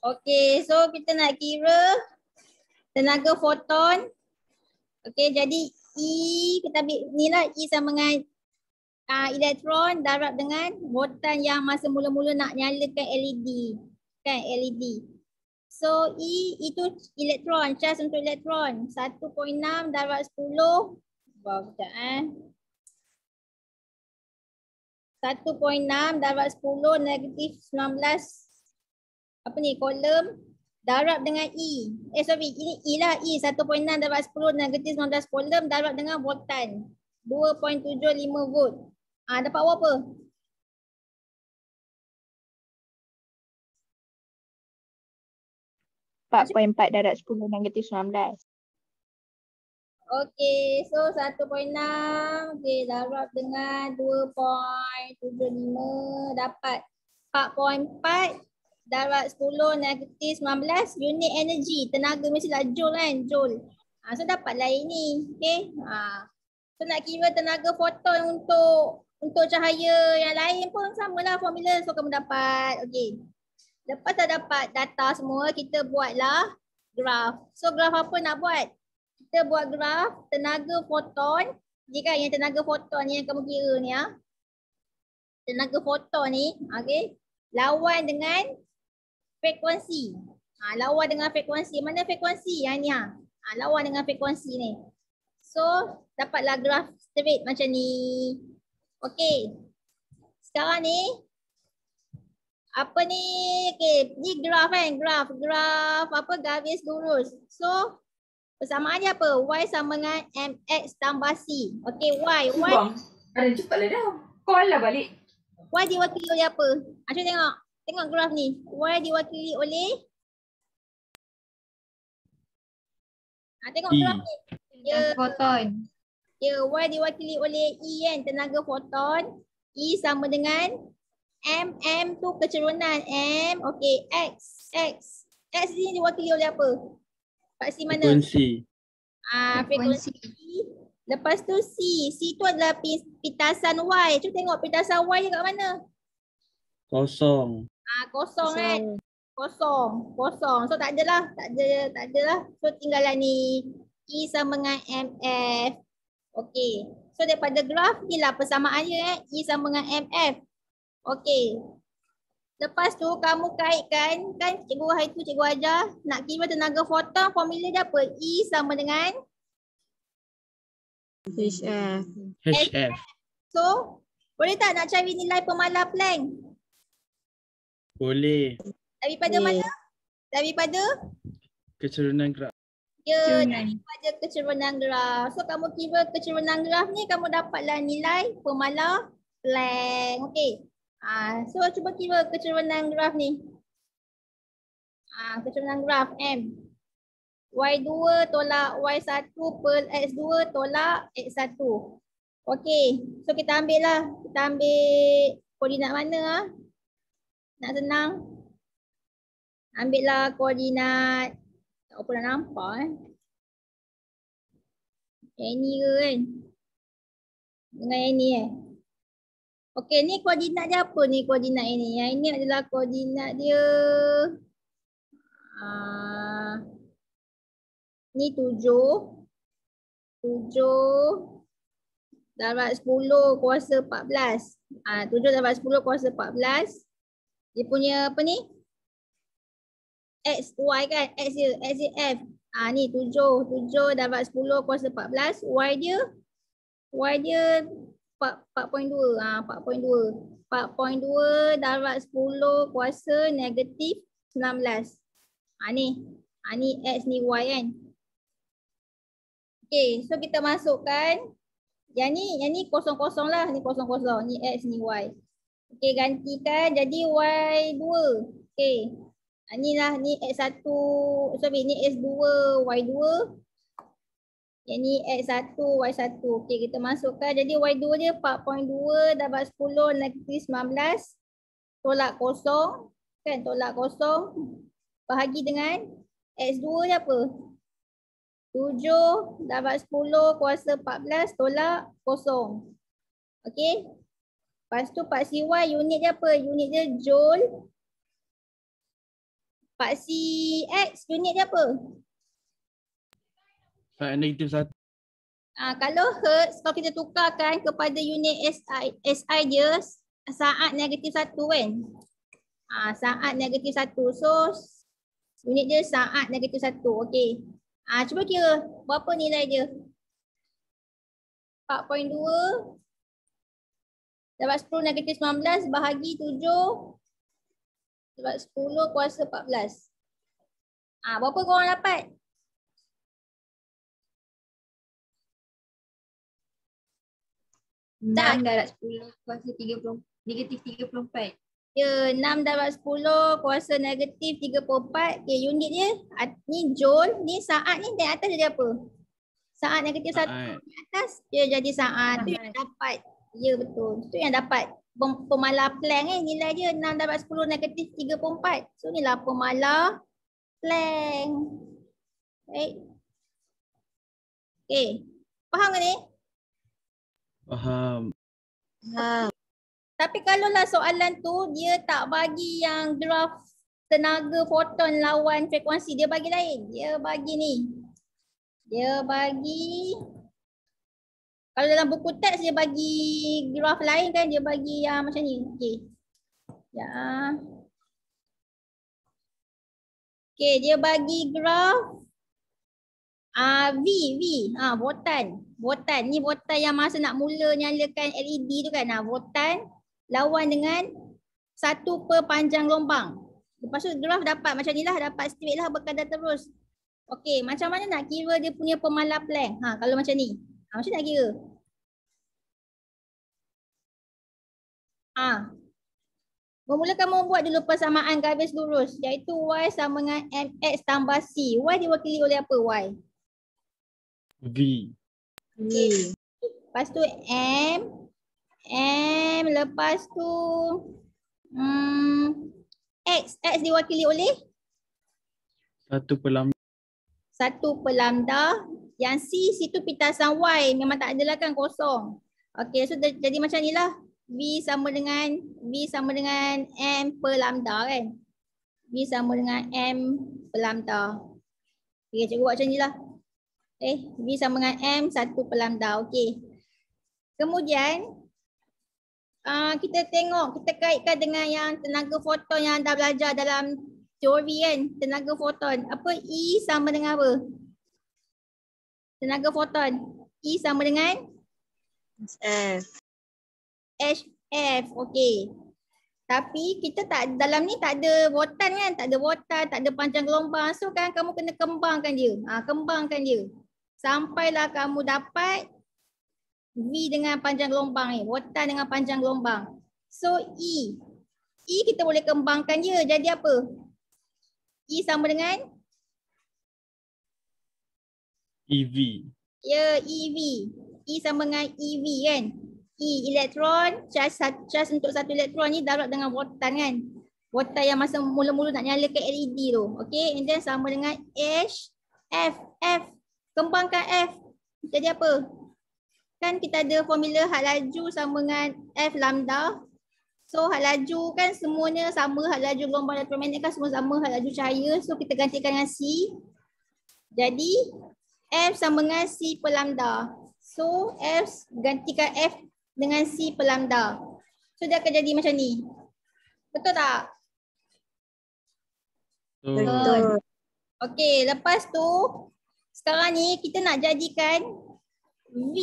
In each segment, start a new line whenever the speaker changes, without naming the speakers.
Okey, so kita nak kira tenaga foton. Okey, jadi E, kita ambil ni lah, E sama dengan elektron darab dengan voltan yang masa mula-mula nak nyalakan LED. Kan, LED. So E itu elektron, charge untuk elektron. 1.6 darab 10. Sekejap 1.6 darab 10 negatif 19. Apa ni, kolom darab dengan E. Ini E lah, E 1.6 darab 10 negatif 19 kolom darab dengan voltan 2.75 volt. Dapat apa?
4.4 darab 10 negatif 19.
Okey, so 1.6 okey, darab dengan 2.75 dapat 4.4 darab 10 negatif 19 unit energi. Tenaga mestilah joule kan, joule. So dapatlah ini. Okey. So nak kira tenaga foton untuk cahaya yang lain pun samalah formula. So kamu dapat. Okey. Lepas dah dapat data semua, kita buatlah graf. So graf apa nak buat? Kita buat graf tenaga foton. Jika yang tenaga foton ni yang kamu kira ni tenaga foton ni, okey, lawan dengan frekuensi. Lawan dengan frekuensi. Mana frekuensi yang ni lawan dengan frekuensi ni. So dapatlah graf straight macam ni. Okey. Sekarang ni apa ni? Okey, ni graf kan, graf apa, garis lurus. So persamaan dia apa? Y sama dengan mx tambah c. Okey, Y.
Ada cepatlah dah. Call lah balik.
Y diwakili oleh apa? Cuba tengok. Tengok graf ni. Y diwakili oleh tengok graf ni.
Foton.
Ya, Y diwakili oleh E kan, tenaga foton. E sama dengan M tu kecerunan. M, okey, X. X ni diwakili oleh apa? Paksi mana?
Frekuensi.
Frekuensi. Lepas tu C. C tu adalah pitasan Y. Cuba tengok pitasan Y dia kat mana?
Kosong.
Kosong kan? Kosong. So tak adalah. So tinggallah ni. E sama dengan MF. Okey. So daripada graf ni lah persamaannya E sama dengan MF. Okey. Lepas tu kamu kaitkan, kan cikgu hari tu cikgu ajar nak kira tenaga foton, formula dia apa? E sama dengan
HF.
So boleh tak nak cari nilai pemalar Planck?
Boleh.
Daripada mana? Daripada?
Kecerunan graf.
Ya, daripada kecerunan graf. So kamu kira kecerunan graf ni, kamu dapatlah nilai pemalar Planck. Okey. So cuba kira kecerunan graf ni. Kecerunan graf M. Y2 tolak Y1 per X2 tolak X1. Okey. So kita ambil lah. Kita ambil koordinat mana nak senang. Ambil lah koordinat. Tak apa nak nampak Yang ni ke kan? Dengan yang ni Okey, ni koordinat dia apa ni koordinat ini? Yang ini adalah koordinat dia. Ni 7 darab 10 kuasa 14. 7 darab 10 kuasa 14. Dia punya apa ni? X, Y kan? X dia F. Ni 7 darab 10 kuasa 14. Y dia 4.2. 4.2 darab 10 kuasa negatif 19. Ni X ni Y kan. Okey, so kita masukkan yang ni kosong-kosong lah, ni kosong-kosong, ni X ni Y. Okey, gantikan jadi Y2. Okey. Ni lah, ni X1, ni X2, Y2. Yang ni X1, Y1. Okey, kita masukkan. Jadi Y2 dia 4.2 darab 10 negatif 19. Tolak kosong. Kan, tolak kosong. Bahagi dengan X2 dia apa? 7 darab 10 kuasa 14 tolak kosong. Okey. Lepas tu paksi Y unit dia apa? Unit dia joule. Paksi X unit dia apa?
-1.
Kalau Hertz, kalau kita tukarkan kepada unit SI dia, saat -1 kan? Saat -1. So, unit dia saat -1. Okey. Cuba kira berapa nilai dia? 4.2 dapat 10 -19 bahagi 7 dapat 10 kuasa 14. Berapa korang dapat?
Enam darab 10 kuasa 30, negatif 34.
Ya, 6 darab 10 kuasa negatif 34. Okay, unit dia ni joule, ni saat ni di atas jadi apa? Saat negatif 1
Saat.
di atas dia jadi saat. Tu yang dapat. Ya betul. Tu yang dapat. Pemalar Planck nilai dia 6 darab 10 negatif 34. So inilah pemalar Planck. Baik. Okay. Faham ke ni?
Faham.
Tapi kalaulah soalan tu dia tak bagi yang graf tenaga foton lawan frekuensi, dia bagi lain. Dia bagi ni. Dia bagi, kalau dalam buku teks dia bagi graf lain kan, dia bagi yang macam ni. Okey. Ya. Okey, dia bagi graf Votan. Ni votan yang masa nak mula nyalakan LED tu kan. Votan lawan dengan 1 per panjang lombang. Lepas tu graf dapat macam ni lah. Dapat straight lah berkadar terus. Okey, macam mana nak kira dia punya pemalar Planck? Kalau macam ni. Macam nak kira? Bermula kamu buat dulu persamaan garis lurus. Iaitu Y sama dengan MX tambah C. Y diwakili oleh apa Y?
V.
Lepas tu M lepas tu X diwakili oleh
1 per lambda.
1 per lambda. Yang C situ pitasan Y memang tak adalah kan, kosong. Okey, so jadi macam ni lah. V sama dengan M per lambda kan. V sama dengan M per lambda. Okey, cikgu buat macam ni lah. V sama dengan M 1 per lambda. Okey. Kemudian kita tengok, kita kaitkan dengan yang tenaga foton yang dah belajar dalam teori kan. Tenaga foton. Apa E sama dengan apa? Tenaga foton. E sama dengan? HF. Okey. Tapi kita tak, dalam ni tak ada votan kan. Tak ada votan, tak ada panjang gelombang. So kan kamu kena kembangkan dia. Kembangkan dia. Sampailah kamu dapat V dengan panjang gelombang ni. Votan dengan panjang gelombang. So E kita boleh kembangkan dia. Jadi apa? E sama dengan?
EV.
Ya, EV. E sama dengan EV kan. E elektron, charge untuk satu elektron ni darab dengan votan kan. Votan yang masa mula-mula nak nyalakan LED tu. Okay, and then sama dengan H, F. Kembangkan F. Jadi apa? Kan kita ada formula had laju sama dengan F lambda. So had laju kan semuanya sama, had laju gelombang elektromagnet kan semua sama, had laju cahaya. So kita gantikan dengan C. Jadi F sama dengan C per lambda. So F gantikan F dengan C per lambda. So dia akan jadi macam ni. Betul tak?
Betul.
Okey, lepas tu sekarang ni kita nak jadikan V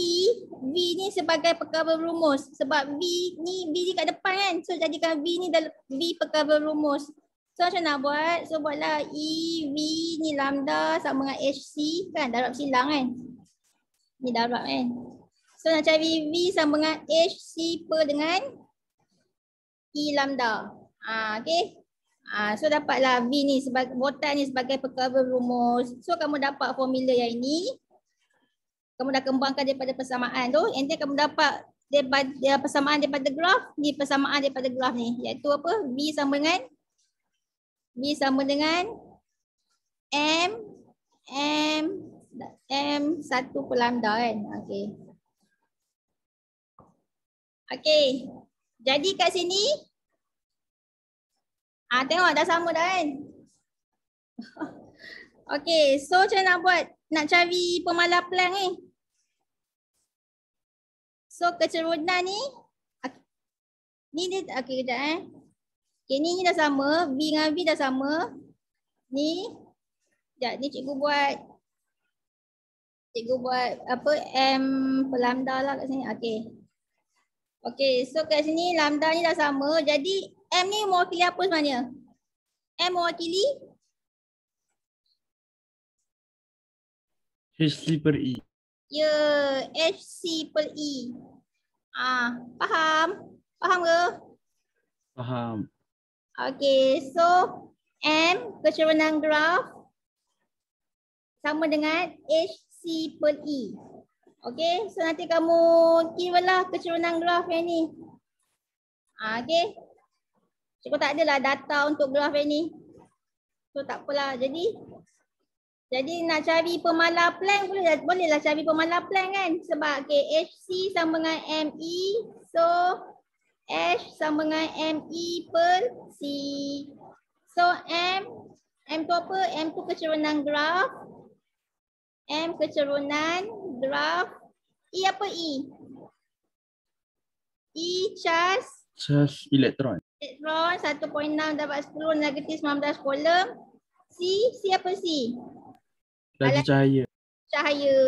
ni sebagai perkara rumus. Sebab V ni kat depan kan. So jadikan V ni V perkara rumus. So macam nak buat? So buatlah EV ni lambda sama dengan HC kan. Darab silang kan. Ni darab kan. So nak cari V sama dengan HC per dengan E lambda. Okay. So dapatlah V ni sebagai votan ni sebagai perkara rumus. So kamu dapat formula yang ini. Kamu dah kembangkan daripada persamaan tu. And then kamu dapat daripada persamaan daripada graf. Ni persamaan daripada graf ni. Iaitu apa? V sama dengan M 1 per lambda kan. Okay. Okay. Jadi kat sini. Tengok dah sama dah kan. Okey, so macam mana nak buat? Nak cari pemalar Planck ni. So kecerunan ni, ni dia, okey kejap okey, ni dah sama, V dengan V dah sama. Ni, sekejap ni cikgu buat apa, M per lambda lah kat sini. Okey. Okey, so kat sini lambda ni dah sama. Jadi M ni mewakili apa sebenarnya? M mewakili
HC per E.
ya, HC per E. Faham? Faham ke?
Faham.
Okey, so M kecerunan graf sama dengan HC per E. Okey, so nanti kamu kiralah kecerunan graf yang ni. Okey. Cikgu tak adalah data untuk graf yang ni. So tak apalah. Jadi nak cari pemalar Planck bolehlah cari pemalar Planck kan. Sebab okay, HC sama dengan ME. So H sama dengan ME per C. So M tu apa? M tu kecerunan graf. M kecerunan graf. E apa E? E charge
Elektron.
elektron 1.6 dapat 10 negatif 19 kolom. C apa C?
Laju cahaya.
Cahaya.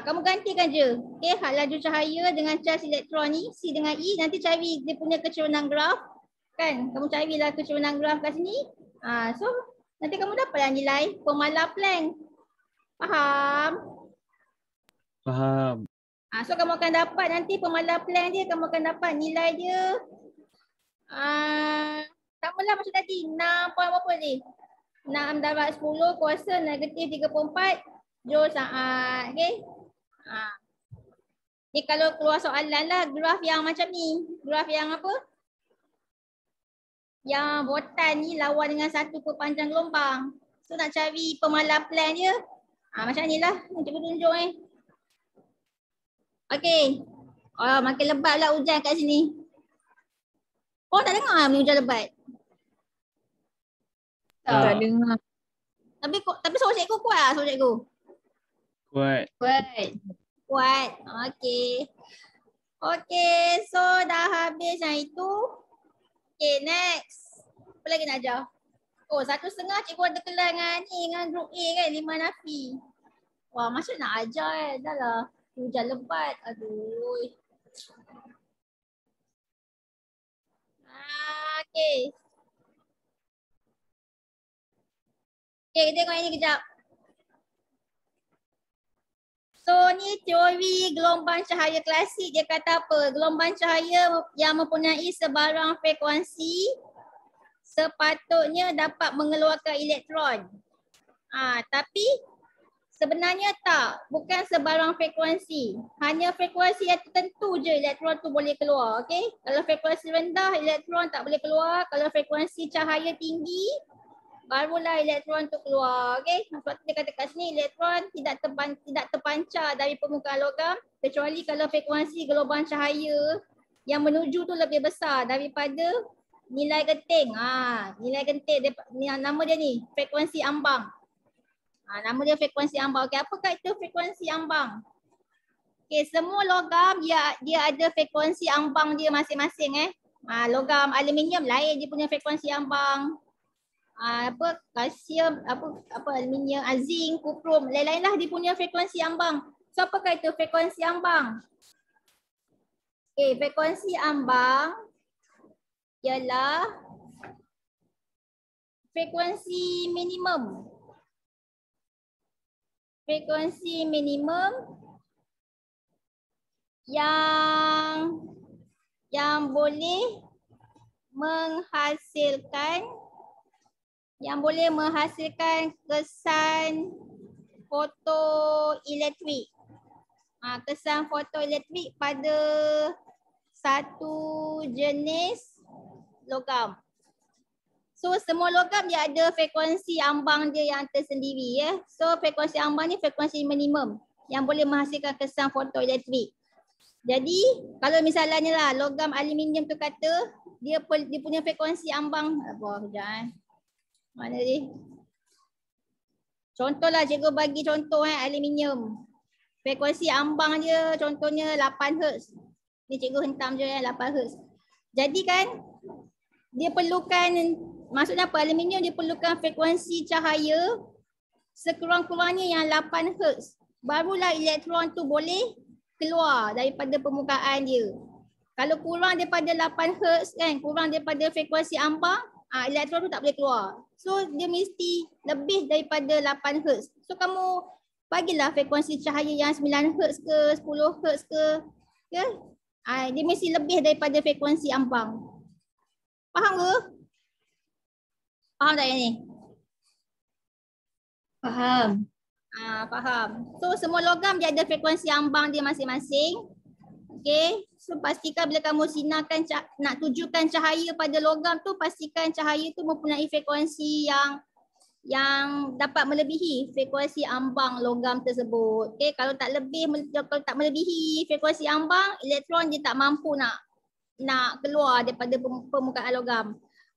Kamu gantikan je. Okay, hal laju cahaya dengan charge elektron ni, C dengan E, nanti cari dia punya kecerunan graf. Kan? Kamu carilah kecerunan graf kat sini. So, nanti kamu dapatlah nilai pemalar Planck. Faham?
Faham.
So, kamu akan dapat nanti pemalar Planck dia, kamu akan dapat nilai dia. Samalah macam tadi, 6 point berapa ni? 6 darab 10 kuasa negatif 34 joule saat. Okay. Ni kalau keluar soalan lah graf yang macam ni. Graf yang apa? Yang botan ni lawan dengan satu perpanjang gelombang. So nak cari pemalar Planck dia. Macam ni lah. Cikgu tunjuk Okay. Makin lebat lah hujan kat sini. Tak dengar ni hujan lebat?
Tak dengar.
Tapi suara cikgu kuat lah, suara cikgu.
Kuat.
Kuat. Okay. Okay, so dah habis yang itu. Okay, next. Apa lagi nak ajar? 1.5 cikgu ada kelas dengan group A kan, 5 nafi. Wah, macam nak ajar dah lah. Hujan lebat. Aduh. Okay. Okay, kita tengok ini kejap. So ni teori gelombang cahaya klasik. Dia kata apa? Gelombang cahaya yang mempunyai sebarang frekuensi sepatutnya dapat mengeluarkan elektron. Tapi sebenarnya tak. Bukan sebarang frekuensi. Hanya frekuensi yang tertentu je elektron tu boleh keluar. Okay? Kalau frekuensi rendah, elektron tak boleh keluar. Kalau frekuensi cahaya tinggi, barulah elektron tu keluar. Okay? Sebab dia kata kat sini elektron tidak terpancar dari permukaan logam kecuali kalau frekuensi gelombang cahaya yang menuju tu lebih besar daripada nilai genting. Nilai genting nama dia ni frekuensi ambang. Nama dia frekuensi ambang. Okay, apakah itu frekuensi ambang? Okay, semua logam dia ada frekuensi ambang dia masing-masing logam aluminium lain dia punya frekuensi ambang. Kalsium, aluminium, zinc, kuprum, lain-lain lah dia punya frekuensi ambang. So apakah itu frekuensi ambang? Okay, frekuensi ambang ialah frekuensi minimum. Frekuensi minimum yang boleh menghasilkan kesan fotoelektrik. Kesan fotoelektrik pada satu jenis logam. So semua logam dia ada frekuensi ambang dia yang tersendiri So frekuensi ambang ni frekuensi minimum yang boleh menghasilkan kesan fotoelektrik. Jadi kalau misalnya lah logam aluminium tu kata dia punya frekuensi ambang mana dia? Contohlah cikgu bagi contoh aluminium. Frekuensi ambang dia contohnya 8 Hz. Ni cikgu hentam je 8 Hz. Jadi kan dia perlukan, maksudnya apa, aluminium dia perlukan frekuensi cahaya sekurang-kurangnya yang 8 Hz. Barulah elektron tu boleh keluar daripada permukaan dia. Kalau kurang daripada 8 Hz kan, kurang daripada frekuensi ambang, elektron tu tak boleh keluar. So dia mesti lebih daripada 8 Hz. So kamu bagilah frekuensi cahaya yang 9 Hz ke, 10 Hz ke. Ya? Dia mesti lebih daripada frekuensi ambang. Faham ke? Faham tak yang ni?
Faham.
Faham. So semua logam dia ada frekuensi ambang dia masing-masing. Okay. So pastikan bila kamu sinarkan nak tujukan cahaya pada logam tu, pastikan cahaya tu mempunyai frekuensi yang dapat melebihi frekuensi ambang logam tersebut. Okay. Kalau tak melebihi frekuensi ambang, elektron dia tak mampu nak keluar daripada permukaan logam.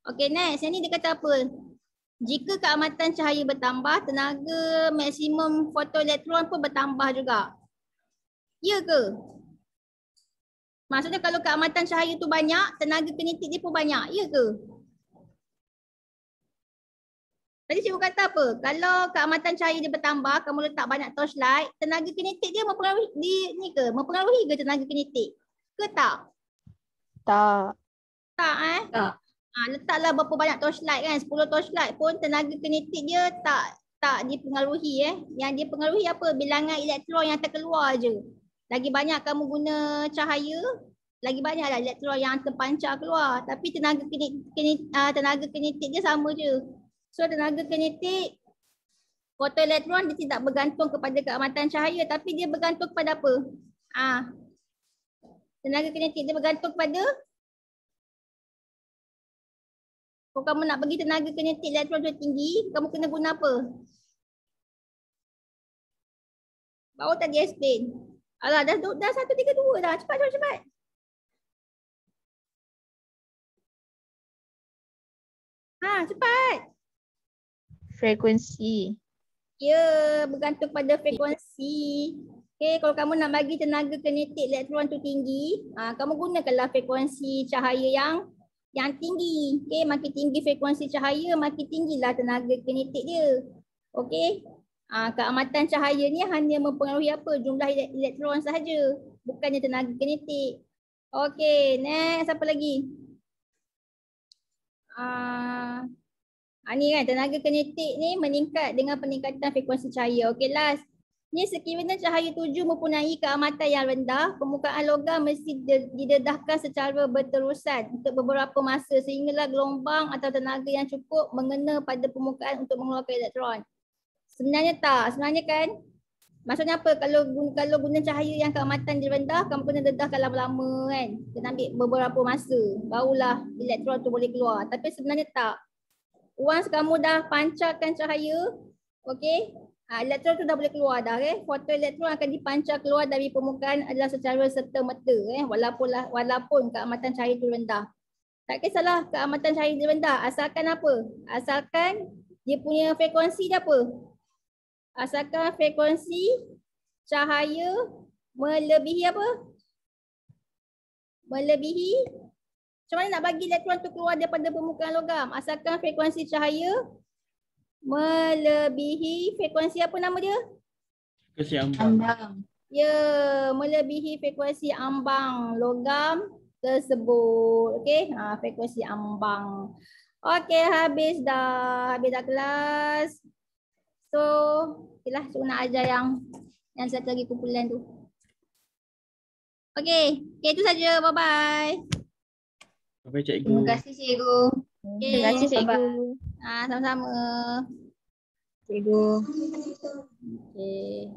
Okay, next. Yang ni dia kata apa? Jika keamatan cahaya bertambah, tenaga maksimum fotoelektron pun bertambah juga. Ya ke? Maksudnya kalau keamatan cahaya tu banyak, tenaga kinetik dia pun banyak. Ya ke? Tadi cikgu kata apa? Kalau keamatan cahaya dia bertambah, kamu letak banyak torchlight, tenaga kinetik dia mempengaruhi ke tenaga kinetik? Ke tak?
Tak.
Tak
Tak.
Letaklah berapa banyak torchlight kan, 10 torchlight pun tenaga kinetik dia tak dipengaruhi Yang dia pengaruhi apa? Bilangan elektron yang terkeluar je. Lagi banyak kamu guna cahaya, lagi banyaklah elektron yang terpancar keluar. Tapi tenaga kinetik dia sama je. So tenaga kinetik fotoelektron dia tidak bergantung kepada keamatan cahaya, tapi dia bergantung kepada apa? Tenaga kinetik dia bergantung kepada, kalau kamu nak bagi tenaga kinetik elektron tu tinggi, kamu kena guna apa? Baru tadi explain. Alah, dah 132 dah. Cepat. Cepat.
Frekuensi.
Ya, bergantung pada frekuensi. Okay, kalau kamu nak bagi tenaga kinetik elektron tu tinggi, kamu gunakanlah frekuensi cahaya yang tinggi. Okay, makin tinggi frekuensi cahaya, makin tinggilah tenaga kinetik dia. Okay. Keamatan cahaya ni hanya mempengaruhi apa? Jumlah elektron sahaja, bukannya tenaga kinetik. Okay, next apa lagi? Ni kan tenaga kinetik ni meningkat dengan peningkatan frekuensi cahaya. Okay, last. Ni sekiranya cahaya tuju mempunyai keamatan yang rendah, permukaan logam mesti didedahkan secara berterusan untuk beberapa masa sehinggalah gelombang atau tenaga yang cukup mengena pada permukaan untuk mengeluarkan elektron. Sebenarnya tak. Sebenarnya kan, maksudnya apa? Kalau guna cahaya yang keamatan dia rendah, kamu kena dedahkan lama-lama kan. Kena ambil beberapa masa, barulah elektron tu boleh keluar. Tapi sebenarnya tak. Once kamu dah pancarkan cahaya, okay, elektron tu dah boleh keluar dah. Fotoelektron akan dipancar keluar dari permukaan adalah secara serta-merta. Walaupun keamatan cahaya tu rendah. Tak kisahlah keamatan cahaya dia rendah. Asalkan apa? Asalkan dia punya frekuensi dia apa? Asalkan frekuensi cahaya melebihi apa? Melebihi. Macam mana nak bagi elektron tu keluar daripada permukaan logam? Asalkan frekuensi cahaya melebihi frekuensi apa nama dia?
Frekuensi ambang.
Ya, melebihi frekuensi ambang logam tersebut. Okey, frekuensi ambang. Okey, habis dah kelas. So, okeylah, cikgu nak ajar yang satu lagi kumpulan tu. Okey, itu saja. Bye-bye.
Bye-bye cikgu.
Terima kasih cikgu.
Okay.
Terima kasih cikgu.
Sama-sama.
Cikgu.
Okay.